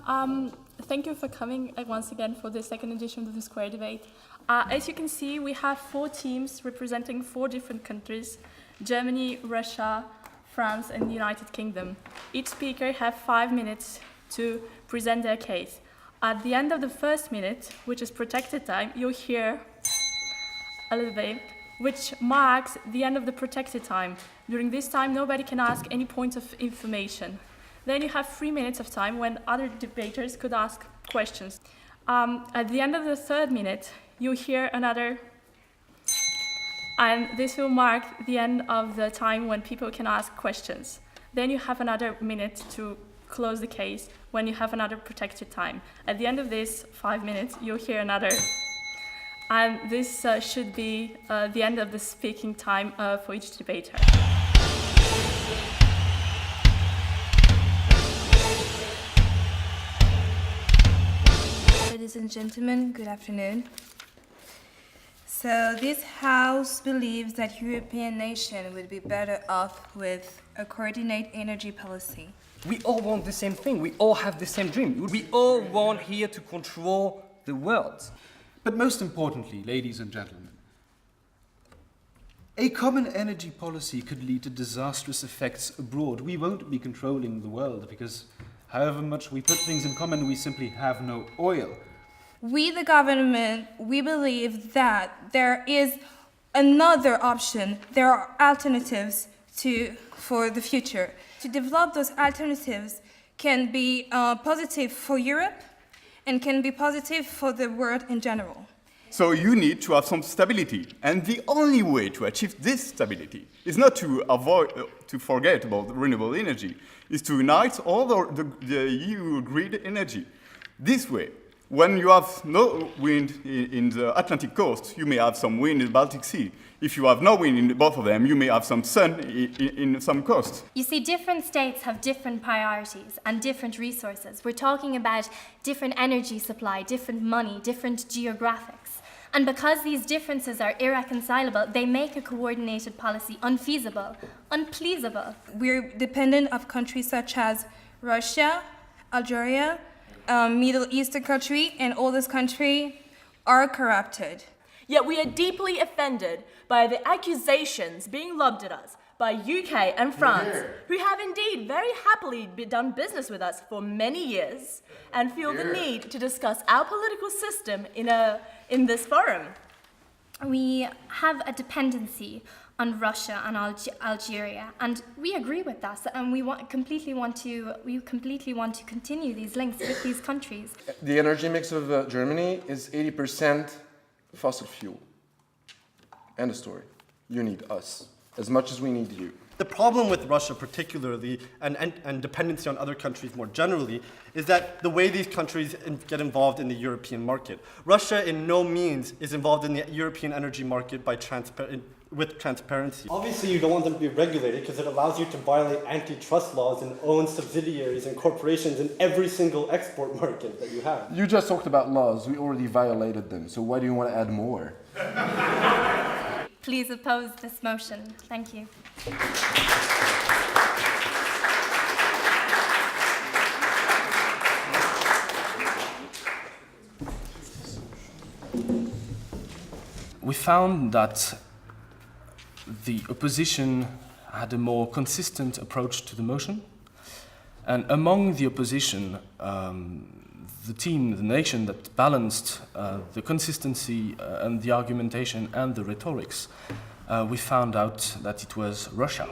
Thank you for coming once again for the second edition of the Square Debate. As you can see, we have 4 teams representing 4 different countries: Germany, Russia, France, and the United Kingdom. Each speaker has 5 minutes to present their case. At the end of the first minute, which is protected time, you'll hear a little bit, which marks the end of the protected time. During this time, nobody can ask any points of information. Then you have 3 minutes of time when other debaters could ask questions. At the end of the third minute, you hear another, and this will mark the end of the time when people can ask questions. Then you have another minute to close the case when you have another protected time. At the end of this 5 minutes, you'll hear another, and this should be the end of the speaking time for each debater. Ladies and gentlemen, good afternoon. So this House believes that European nations would be better off with a coordinated energy policy. We all want the same thing. We all have the same dream. We all want here to control the world. But most importantly, ladies and gentlemen, a common energy policy could lead to disastrous effects abroad. We won't be controlling the world because however much we put things in common, we simply have no oil. We, the government, we believe that there is another option. There are alternatives for the future. To develop those alternatives can be positive for Europe and can be positive for the world in general. So you need to have some stability. And the only way to achieve this stability is not to forget about renewable energy, is to unite all the EU grid energy. This way, when you have no wind in the Atlantic coast, you may have some wind in the Baltic Sea. If you have no wind in both of them, you may have some sun in some coast. You see, different states have different priorities and different resources. We're talking about different energy supply, different money, different geographics. And because these differences are irreconcilable, they make a coordinated policy unfeasible, unpleasable. We're dependent on countries such as Russia, Algeria, Middle Eastern country, and all those countries are corrupted. Yet we are deeply offended by the accusations being lobbed at us by UK and France, who have indeed very happily done business with us for many years and feel the need to discuss our political system in this forum. We have a dependency on Russia and Algeria, and we agree with that, and we completely want to continue these links with these countries. The energy mix of Germany is 80% fossil fuel. End of story. You need us as much as we need you. The problem with Russia particularly, and dependency on other countries more generally, is that the way these countries get involved in the European market. Russia in no means is involved in the European energy market with transparency. Obviously you don't want them to be regulated because it allows you to violate antitrust laws and own subsidiaries and corporations in every single export market that you have. You just talked about laws. We already violated them, so why do you want to add more? Please oppose this motion. Thank you. We found that the opposition had a more consistent approach to the motion. And among the opposition, the nation that balanced the consistency and the argumentation and the rhetorics, we found out that it was Russia.